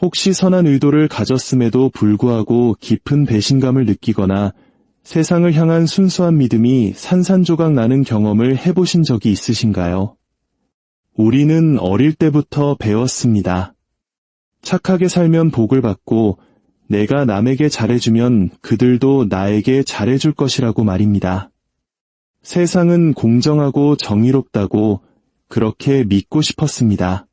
혹시 선한 의도를 가졌음에도 불구하고 깊은 배신감을 느끼거나 세상을 향한 순수한 믿음이 산산조각 나는 경험을 해보신 적이 있으신가요? 우리는 어릴 때부터 배웠습니다. 착하게 살면 복을 받고 내가 남에게 잘해주면 그들도 나에게 잘해줄 것이라고 말입니다. 세상은 공정하고 정의롭다고 그렇게 믿고 싶었습니다.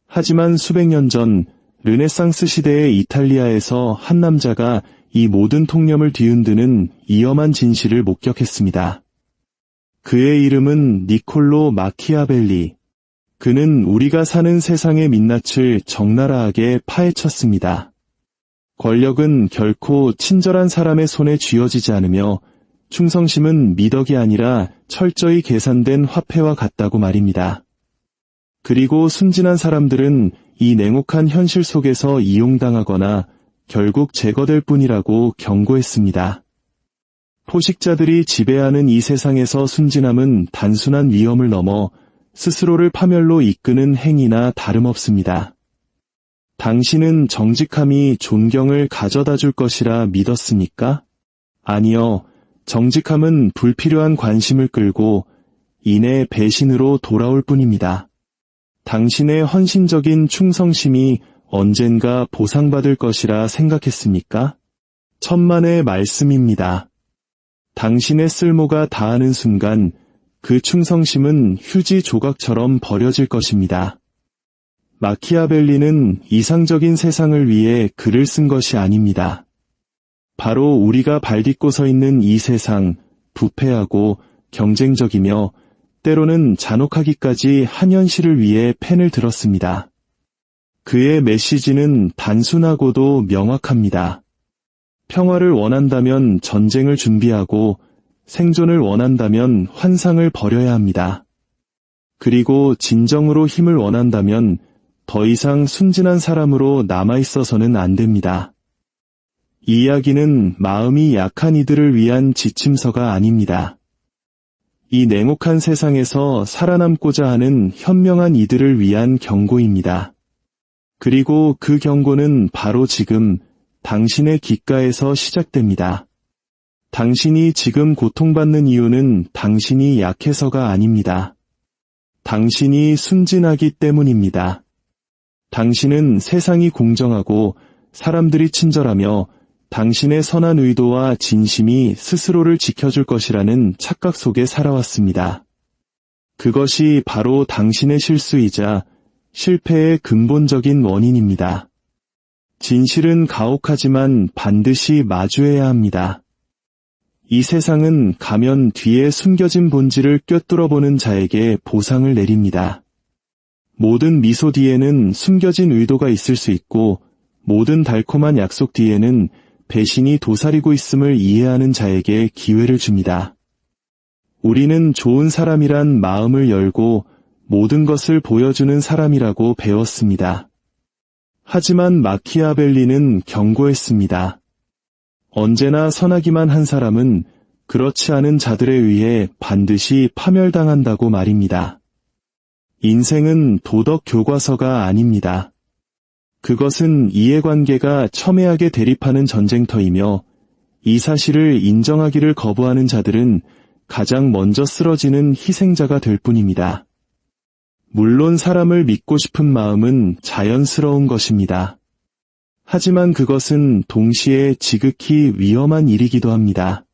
하지만 수백 년 전 르네상스 시대의 이탈리아에서 한 남자가 이 모든 통념을 뒤흔드는 위험한 진실을 목격했습니다. 그의 이름은 니콜로 마키아벨리. 그는 우리가 사는 세상의 민낯을 적나라하게 파헤쳤습니다. 권력은 결코 친절한 사람의 손에 쥐어지지 않으며 충성심은 미덕이 아니라 철저히 계산된 화폐와 같다고 말입니다. 그리고 순진한 사람들은 이 냉혹한 현실 속에서 이용당하거나 결국 제거될 뿐이라고 경고했습니다. 포식자들이 지배하는 이 세상에서 순진함은 단순한 위험을 넘어 스스로를 파멸로 이끄는 행위나 다름없습니다. 당신은 정직함이 존경을 가져다 줄 것이라 믿었습니까? 아니요. 정직함은 불필요한 관심을 끌고 이내 배신으로 돌아올 뿐입니다. 당신의 헌신적인 충성심이 언젠가 보상받을 것이라 생각했습니까? 천만의 말씀입니다. 당신의 쓸모가 다하는 순간 그 충성심은 휴지 조각처럼 버려질 것입니다. 마키아벨리는 이상적인 세상을 위해 글을 쓴 것이 아닙니다. 바로 우리가 발딛고 서 있는 이 세상, 부패하고 경쟁적이며 때로는 잔혹하기까지 한 현실을 위해 펜을 들었습니다. 그의 메시지는 단순하고도 명확합니다. 평화를 원한다면 전쟁을 준비하고 생존을 원한다면 환상을 버려야 합니다. 그리고 진정으로 힘을 원한다면 더 이상 순진한 사람으로 남아있어서는 안 됩니다. 이 이야기는 마음이 약한 이들을 위한 지침서가 아닙니다. 이 냉혹한 세상에서 살아남고자 하는 현명한 이들을 위한 경고입니다. 그리고 그 경고는 바로 지금 당신의 귓가에서 시작됩니다. 당신이 지금 고통받는 이유는 당신이 약해서가 아닙니다. 당신이 순진하기 때문입니다. 당신은 세상이 공정하고 사람들이 친절하며 당신의 선한 의도와 진심이 스스로를 지켜줄 것이라는 착각 속에 살아왔습니다. 그것이 바로 당신의 실수이자 실패의 근본적인 원인입니다. 진실은 가혹하지만 반드시 마주해야 합니다. 이 세상은 가면 뒤에 숨겨진 본질을 꿰뚫어보는 자에게 보상을 내립니다. 모든 미소 뒤에는 숨겨진 의도가 있을 수 있고 모든 달콤한 약속 뒤에는 배신이 도사리고 있음을 이해하는 자에게 기회를 줍니다. 우리는 좋은 사람이란 마음을 열고 모든 것을 보여주는 사람이라고 배웠습니다. 하지만 마키아벨리는 경고했습니다. 언제나 선하기만 한 사람은 그렇지 않은 자들에 의해 반드시 파멸당한다고 말입니다. 인생은 도덕 교과서가 아닙니다. 그것은 이해관계가 첨예하게 대립하는 전쟁터이며 이 사실을 인정하기를 거부하는 자들은 가장 먼저 쓰러지는 희생자가 될 뿐입니다. 물론 사람을 믿고 싶은 마음은 자연스러운 것입니다. 하지만 그것은 동시에 지극히 위험한 일이기도 합니다.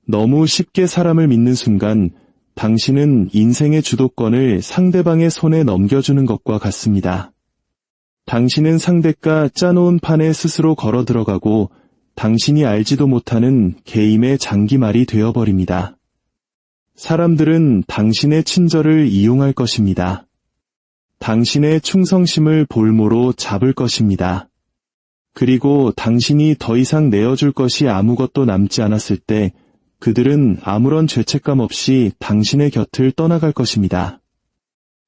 너무 쉽게 사람을 믿는 순간 당신은 인생의 주도권을 상대방의 손에 넘겨주는 것과 같습니다. 당신은 상대가 짜놓은 판에 스스로 걸어 들어가고 당신이 알지도 못하는 게임의 장기말이 되어버립니다. 사람들은 당신의 친절을 이용할 것입니다. 당신의 충성심을 볼모로 잡을 것입니다. 그리고 당신이 더 이상 내어줄 것이 아무것도 남지 않았을 때 그들은 아무런 죄책감 없이 당신의 곁을 떠나갈 것입니다.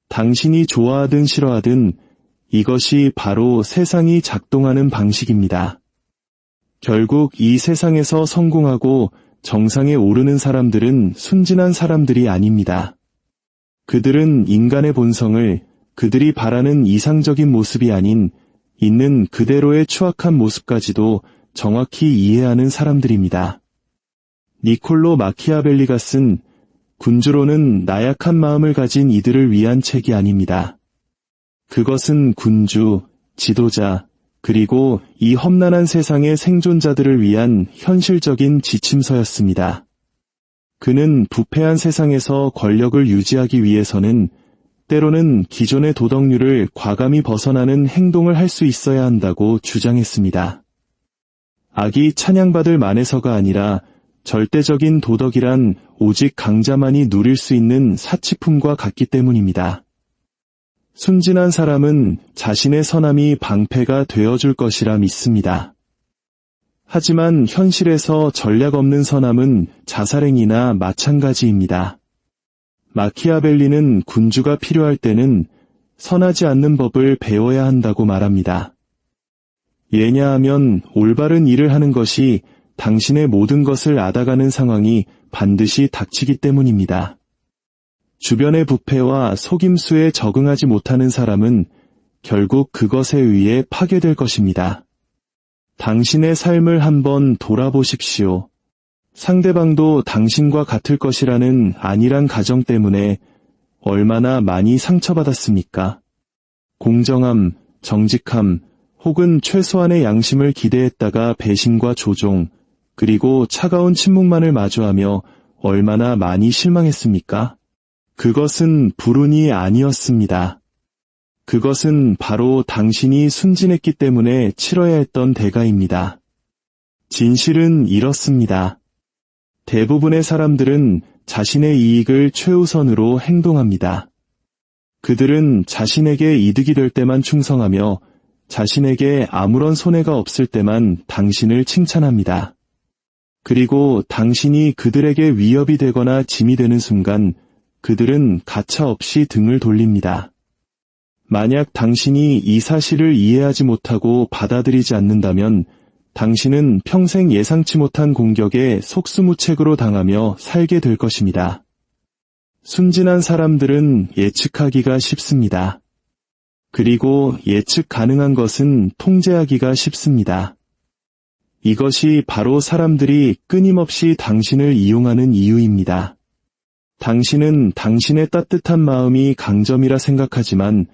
당신이 좋아하든 싫어하든 이것이 바로 세상이 작동하는 방식입니다. 결국 이 세상에서 성공하고 정상에 오르는 사람들은 순진한 사람들이 아닙니다. 그들은 인간의 본성을 그들이 바라는 이상적인 모습이 아닌 있는 그대로의 추악한 모습까지도 정확히 이해하는 사람들입니다. 니콜로 마키아벨리가 쓴 군주로는 나약한 마음을 가진 이들을 위한 책이 아닙니다. 그것은 군주, 지도자, 그리고 이 험난한 세상의 생존자들을 위한 현실적인 지침서였습니다. 그는 부패한 세상에서 권력을 유지하기 위해서는 때로는 기존의 도덕률을 과감히 벗어나는 행동을 할 수 있어야 한다고 주장했습니다. 악이 찬양받을 만에서가 아니라 절대적인 도덕이란 오직 강자만이 누릴 수 있는 사치품과 같기 때문입니다. 순진한 사람은 자신의 선함이 방패가 되어줄 것이라 믿습니다. 하지만 현실에서 전략 없는 선함은 자살행위나 마찬가지입니다. 마키아벨리는 군주가 필요할 때는 선하지 않는 법을 배워야 한다고 말합니다. 왜냐하면 올바른 일을 하는 것이 당신의 모든 것을 앗아가는 상황이 반드시 닥치기 때문입니다. 주변의 부패와 속임수에 적응하지 못하는 사람은 결국 그것에 의해 파괴될 것입니다. 당신의 삶을 한번 돌아보십시오. 상대방도 당신과 같을 것이라는 안일한 가정 때문에 얼마나 많이 상처받았습니까? 공정함, 정직함, 혹은 최소한의 양심을 기대했다가 배신과 조종, 그리고 차가운 침묵만을 마주하며 얼마나 많이 실망했습니까? 그것은 불운이 아니었습니다. 그것은 바로 당신이 순진했기 때문에 치러야 했던 대가입니다. 진실은 이렇습니다. 대부분의 사람들은 자신의 이익을 최우선으로 행동합니다. 그들은 자신에게 이득이 될 때만 충성하며 자신에게 아무런 손해가 없을 때만 당신을 칭찬합니다. 그리고 당신이 그들에게 위협이 되거나 짐이 되는 순간 그들은 가차없이 등을 돌립니다. 만약 당신이 이 사실을 이해하지 못하고 받아들이지 않는다면 당신은 평생 예상치 못한 공격에 속수무책으로 당하며 살게 될 것입니다. 순진한 사람들은 예측하기가 쉽습니다. 그리고 예측 가능한 것은 통제하기가 쉽습니다. 이것이 바로 사람들이 끊임없이 당신을 이용하는 이유입니다. 당신은 당신의 따뜻한 마음이 강점이라 생각하지만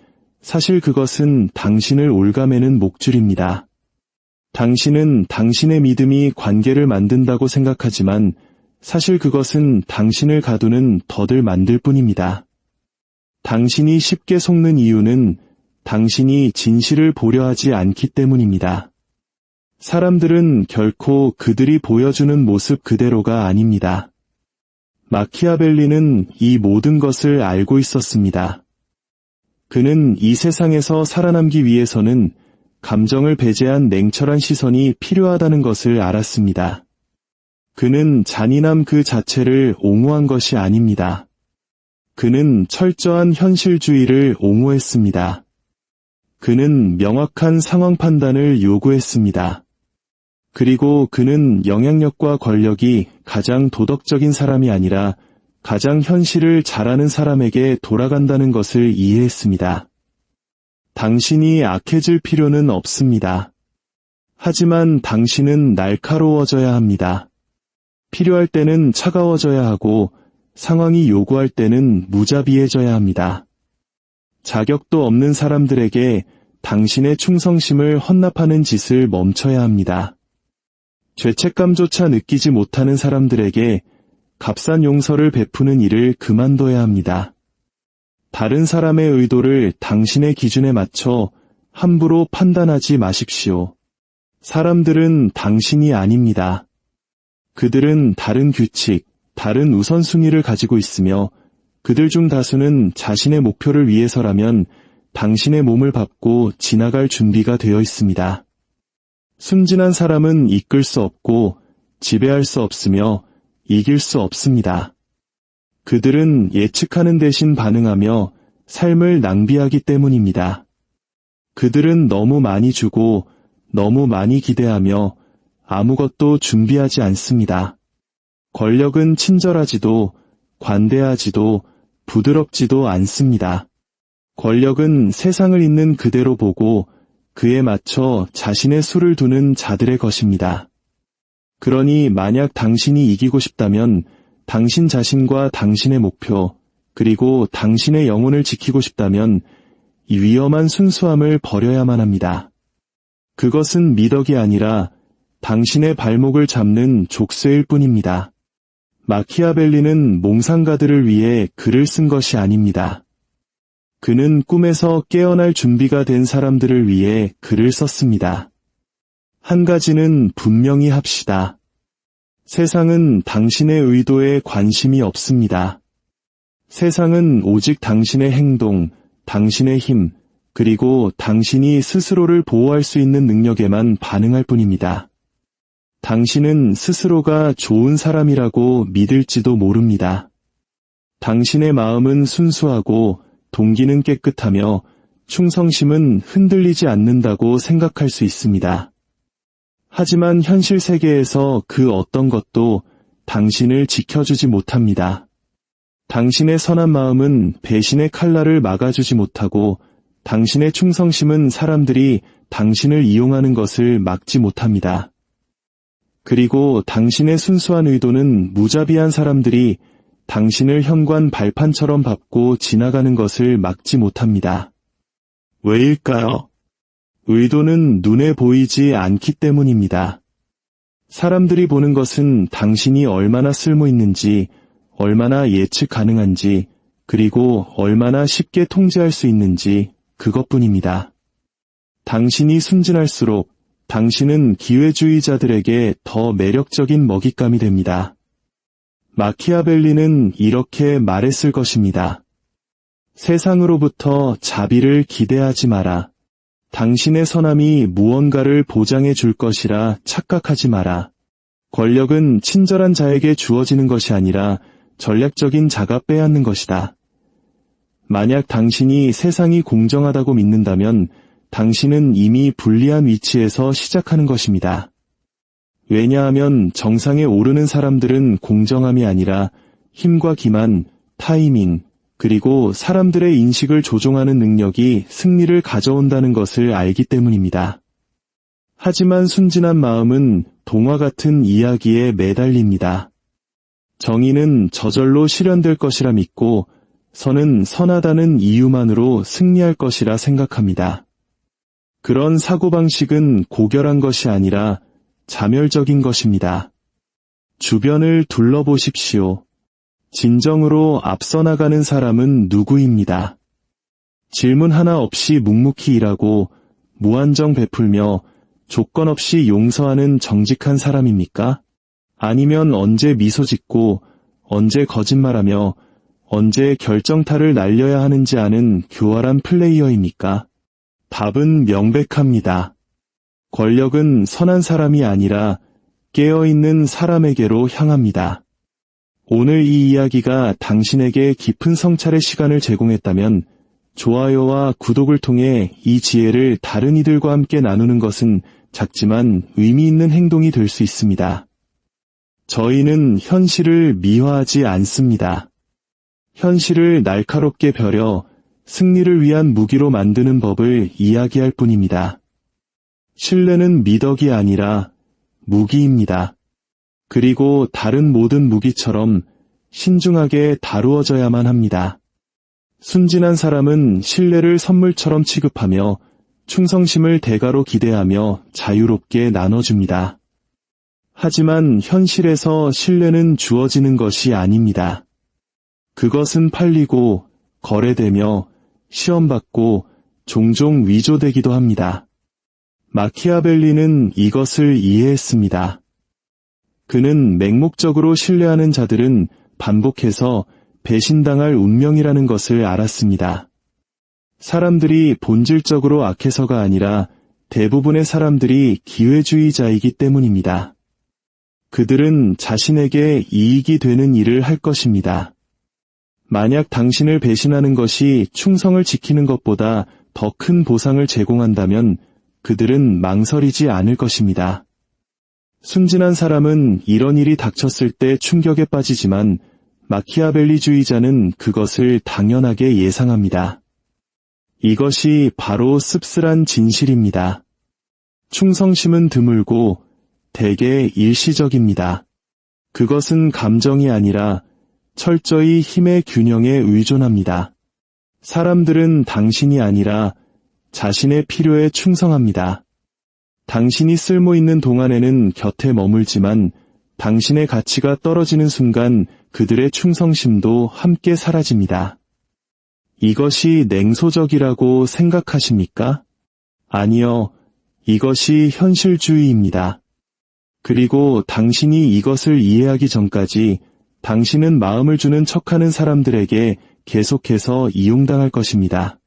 사실 그것은 당신을 올가매는 목줄입니다. 당신은 당신의 믿음이 관계를 만든다고 생각하지만 사실 그것은 당신을 가두는 덫을 만들 뿐입니다. 당신이 쉽게 속는 이유는 당신이 진실을 보려 하지 않기 때문입니다. 사람들은 결코 그들이 보여주는 모습 그대로가 아닙니다. 마키아벨리는 이 모든 것을 알고 있었습니다. 그는 이 세상에서 살아남기 위해서는 감정을 배제한 냉철한 시선이 필요하다는 것을 알았습니다. 그는 잔인함 그 자체를 옹호한 것이 아닙니다. 그는 철저한 현실주의를 옹호했습니다. 그는 명확한 상황 판단을 요구했습니다. 그리고 그는 영향력과 권력이 가장 도덕적인 사람이 아니라 가장 현실을 잘 아는 사람에게 돌아간다는 것을 이해했습니다. 당신이 악해질 필요는 없습니다. 하지만 당신은 날카로워져야 합니다. 필요할 때는 차가워져야 하고 상황이 요구할 때는 무자비해져야 합니다. 자격도 없는 사람들에게 당신의 충성심을 헌납하는 짓을 멈춰야 합니다. 죄책감조차 느끼지 못하는 사람들에게 값싼 용서를 베푸는 일을 그만둬야 합니다. 다른 사람의 의도를 당신의 기준에 맞춰 함부로 판단하지 마십시오. 사람들은 당신이 아닙니다. 그들은 다른 규칙, 다른 우선순위를 가지고 있으며 그들 중 다수는 자신의 목표를 위해서라면 당신의 몸을 밟고 지나갈 준비가 되어 있습니다. 순진한 사람은 이끌 수 없고 지배할 수 없으며 이길 수 없습니다. 그들은 예측하는 대신 반응하며 삶을 낭비하기 때문입니다. 그들은 너무 많이 주고 너무 많이 기대하며 아무것도 준비하지 않습니다. 권력은 친절하지도 관대하지도 부드럽지도 않습니다. 권력은 세상을 있는 그대로 보고 그에 맞춰 자신의 수를 두는 자들의 것입니다. 그러니 만약 당신이 이기고 싶다면 당신 자신과 당신의 목표, 그리고 당신의 영혼을 지키고 싶다면 이 위험한 순수함을 버려야만 합니다. 그것은 미덕이 아니라 당신의 발목을 잡는 족쇄일 뿐입니다. 마키아벨리는 몽상가들을 위해 글을 쓴 것이 아닙니다. 그는 꿈에서 깨어날 준비가 된 사람들을 위해 글을 썼습니다. 한 가지는 분명히 합시다. 세상은 당신의 의도에 관심이 없습니다. 세상은 오직 당신의 행동, 당신의 힘, 그리고 당신이 스스로를 보호할 수 있는 능력에만 반응할 뿐입니다. 당신은 스스로가 좋은 사람이라고 믿을지도 모릅니다. 당신의 마음은 순수하고 동기는 깨끗하며 충성심은 흔들리지 않는다고 생각할 수 있습니다. 하지만 현실 세계에서 그 어떤 것도 당신을 지켜주지 못합니다. 당신의 선한 마음은 배신의 칼날을 막아주지 못하고 당신의 충성심은 사람들이 당신을 이용하는 것을 막지 못합니다. 그리고 당신의 순수한 의도는 무자비한 사람들이 당신을 현관 발판처럼 밟고 지나가는 것을 막지 못합니다. 왜일까요? 의도는 눈에 보이지 않기 때문입니다. 사람들이 보는 것은 당신이 얼마나 쓸모 있는지, 얼마나 예측 가능한지, 그리고 얼마나 쉽게 통제할 수 있는지 그것뿐입니다. 당신이 순진할수록 당신은 기회주의자들에게 더 매력적인 먹잇감이 됩니다. 마키아벨리는 이렇게 말했을 것입니다. 세상으로부터 자비를 기대하지 마라. 당신의 선함이 무언가를 보장해 줄 것이라 착각하지 마라. 권력은 친절한 자에게 주어지는 것이 아니라 전략적인 자가 빼앗는 것이다. 만약 당신이 세상이 공정하다고 믿는다면 당신은 이미 불리한 위치에서 시작하는 것입니다. 왜냐하면 정상에 오르는 사람들은 공정함이 아니라 힘과 기만, 타이밍, 그리고 사람들의 인식을 조종하는 능력이 승리를 가져온다는 것을 알기 때문입니다. 하지만 순진한 마음은 동화 같은 이야기에 매달립니다. 정의는 저절로 실현될 것이라 믿고 선은 선하다는 이유만으로 승리할 것이라 생각합니다. 그런 사고방식은 고결한 것이 아니라 자멸적인 것입니다. 주변을 둘러보십시오. 진정으로 앞서 나가는 사람은 누구입니다. 질문 하나 없이 묵묵히 일하고 무한정 베풀며 조건 없이 용서하는 정직한 사람입니까? 아니면 언제 미소 짓고 언제 거짓말하며 언제 결정타를 날려야 하는지 아는 교활한 플레이어입니까? 답은 명백합니다. 권력은 선한 사람이 아니라 깨어있는 사람에게로 향합니다. 오늘 이 이야기가 당신에게 깊은 성찰의 시간을 제공했다면 좋아요와 구독을 통해 이 지혜를 다른 이들과 함께 나누는 것은 작지만 의미 있는 행동이 될 수 있습니다. 저희는 현실을 미화하지 않습니다. 현실을 날카롭게 벼려 승리를 위한 무기로 만드는 법을 이야기할 뿐입니다. 신뢰는 미덕이 아니라 무기입니다. 그리고 다른 모든 무기처럼 신중하게 다루어져야만 합니다. 순진한 사람은 신뢰를 선물처럼 취급하며 충성심을 대가로 기대하며 자유롭게 나눠줍니다. 하지만 현실에서 신뢰는 주어지는 것이 아닙니다. 그것은 팔리고 거래되며 시험받고 종종 위조되기도 합니다. 마키아벨리는 이것을 이해했습니다. 그는 맹목적으로 신뢰하는 자들은 반복해서 배신당할 운명이라는 것을 알았습니다. 사람들이 본질적으로 악해서가 아니라 대부분의 사람들이 기회주의자이기 때문입니다. 그들은 자신에게 이익이 되는 일을 할 것입니다. 만약 당신을 배신하는 것이 충성을 지키는 것보다 더 큰 보상을 제공한다면 그들은 망설이지 않을 것입니다. 순진한 사람은 이런 일이 닥쳤을 때 충격에 빠지지만 마키아벨리주의자는 그것을 당연하게 예상합니다. 이것이 바로 씁쓸한 진실입니다. 충성심은 드물고 대개 일시적입니다. 그것은 감정이 아니라 철저히 힘의 균형에 의존합니다. 사람들은 당신이 아니라 자신의 필요에 충성합니다. 당신이 쓸모 있는 동안에는 곁에 머물지만 당신의 가치가 떨어지는 순간 그들의 충성심도 함께 사라집니다. 이것이 냉소적이라고 생각하십니까? 아니요, 이것이 현실주의입니다. 그리고 당신이 이것을 이해하기 전까지 당신은 마음을 주는 척하는 사람들에게 계속해서 이용당할 것입니다.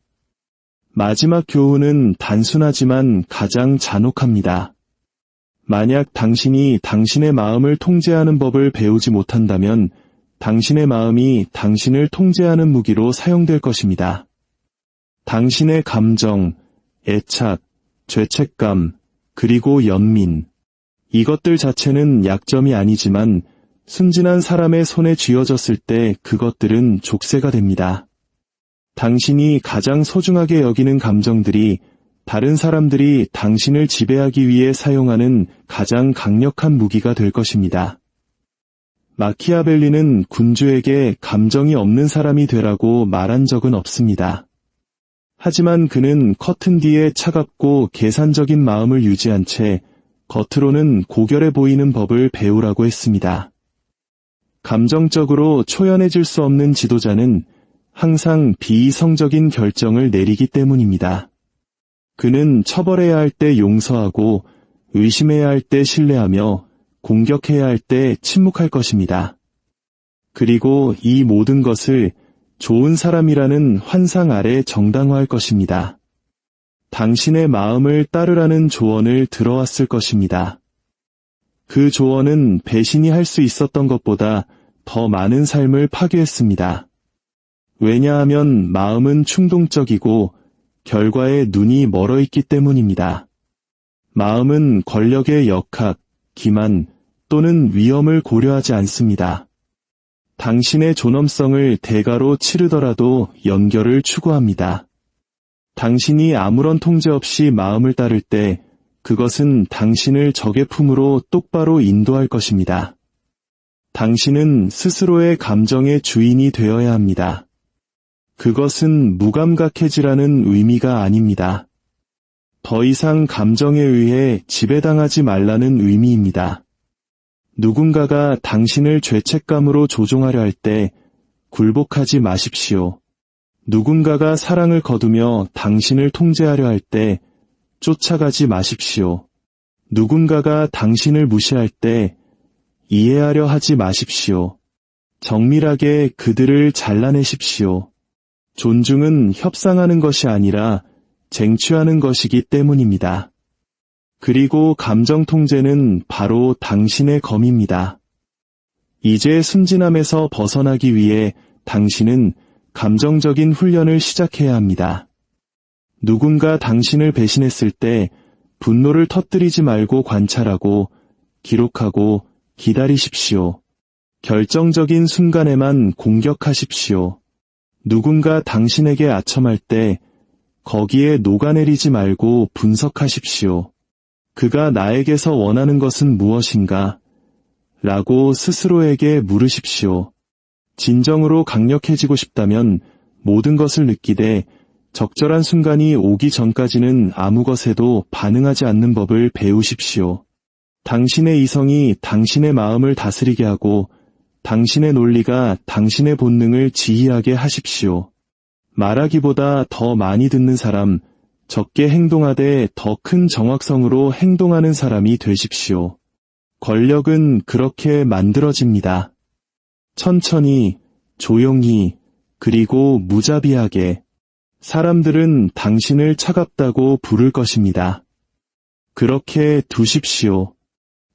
마지막 교훈은 단순하지만 가장 잔혹합니다. 만약 당신이 당신의 마음을 통제하는 법을 배우지 못한다면 당신의 마음이 당신을 통제하는 무기로 사용될 것입니다. 당신의 감정, 애착, 죄책감, 그리고 연민. 이것들 자체는 약점이 아니지만 순진한 사람의 손에 쥐어졌을 때 그것들은 족쇄가 됩니다. 당신이 가장 소중하게 여기는 감정들이 다른 사람들이 당신을 지배하기 위해 사용하는 가장 강력한 무기가 될 것입니다. 마키아벨리는 군주에게 감정이 없는 사람이 되라고 말한 적은 없습니다. 하지만 그는 커튼 뒤에 차갑고 계산적인 마음을 유지한 채 겉으로는 고결해 보이는 법을 배우라고 했습니다. 감정적으로 초연해질 수 없는 지도자는 항상 비이성적인 결정을 내리기 때문입니다. 그는 처벌해야 할 때 용서하고 의심해야 할 때 신뢰하며 공격해야 할 때 침묵할 것입니다. 그리고 이 모든 것을 좋은 사람이라는 환상 아래 정당화할 것입니다. 당신의 마음을 따르라는 조언을 들어왔을 것입니다. 그 조언은 배신이 할 수 있었던 것보다 더 많은 삶을 파괴했습니다. 왜냐하면 마음은 충동적이고 결과에 눈이 멀어 있기 때문입니다. 마음은 권력의 역학, 기만 또는 위험을 고려하지 않습니다. 당신의 존엄성을 대가로 치르더라도 연결을 추구합니다. 당신이 아무런 통제 없이 마음을 따를 때 그것은 당신을 적의 품으로 똑바로 인도할 것입니다. 당신은 스스로의 감정의 주인이 되어야 합니다. 그것은 무감각해지라는 의미가 아닙니다. 더 이상 감정에 의해 지배당하지 말라는 의미입니다. 누군가가 당신을 죄책감으로 조종하려 할 때 굴복하지 마십시오. 누군가가 사랑을 거두며 당신을 통제하려 할 때 쫓아가지 마십시오. 누군가가 당신을 무시할 때 이해하려 하지 마십시오. 정밀하게 그들을 잘라내십시오. 존중은 협상하는 것이 아니라 쟁취하는 것이기 때문입니다. 그리고 감정 통제는 바로 당신의 검입니다. 이제 순진함에서 벗어나기 위해 당신은 감정적인 훈련을 시작해야 합니다. 누군가 당신을 배신했을 때 분노를 터뜨리지 말고 관찰하고 기록하고 기다리십시오. 결정적인 순간에만 공격하십시오. 누군가 당신에게 아첨할 때 거기에 녹아내리지 말고 분석하십시오. 그가 나에게서 원하는 것은 무엇인가? 라고 스스로에게 물으십시오. 진정으로 강력해지고 싶다면 모든 것을 느끼되 적절한 순간이 오기 전까지는 아무 것에도 반응하지 않는 법을 배우십시오. 당신의 이성이 당신의 마음을 다스리게 하고 당신의 논리가 당신의 본능을 지휘하게 하십시오. 말하기보다 더 많이 듣는 사람, 적게 행동하되 더 큰 정확성으로 행동하는 사람이 되십시오. 권력은 그렇게 만들어집니다. 천천히, 조용히, 그리고 무자비하게. 사람들은 당신을 차갑다고 부를 것입니다. 그렇게 두십시오.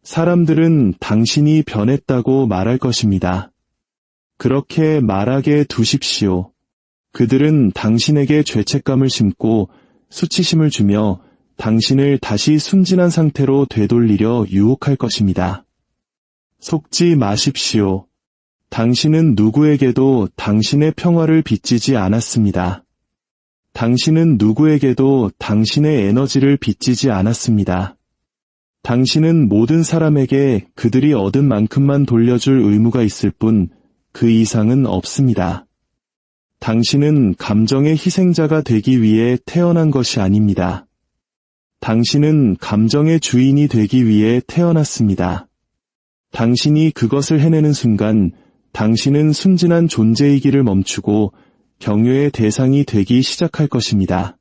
사람들은 당신이 변했다고 말할 것입니다. 그렇게 말하게 두십시오. 그들은 당신에게 죄책감을 심고 수치심을 주며 당신을 다시 순진한 상태로 되돌리려 유혹할 것입니다. 속지 마십시오. 당신은 누구에게도 당신의 평화를 빚지지 않았습니다. 당신은 누구에게도 당신의 에너지를 빚지지 않았습니다. 당신은 모든 사람에게 그들이 얻은 만큼만 돌려줄 의무가 있을 뿐 그 이상은 없습니다. 당신은 감정의 희생자가 되기 위해 태어난 것이 아닙니다. 당신은 감정의 주인이 되기 위해 태어났습니다. 당신이 그것을 해내는 순간 당신은 순진한 존재이기를 멈추고 경외의 대상이 되기 시작할 것입니다.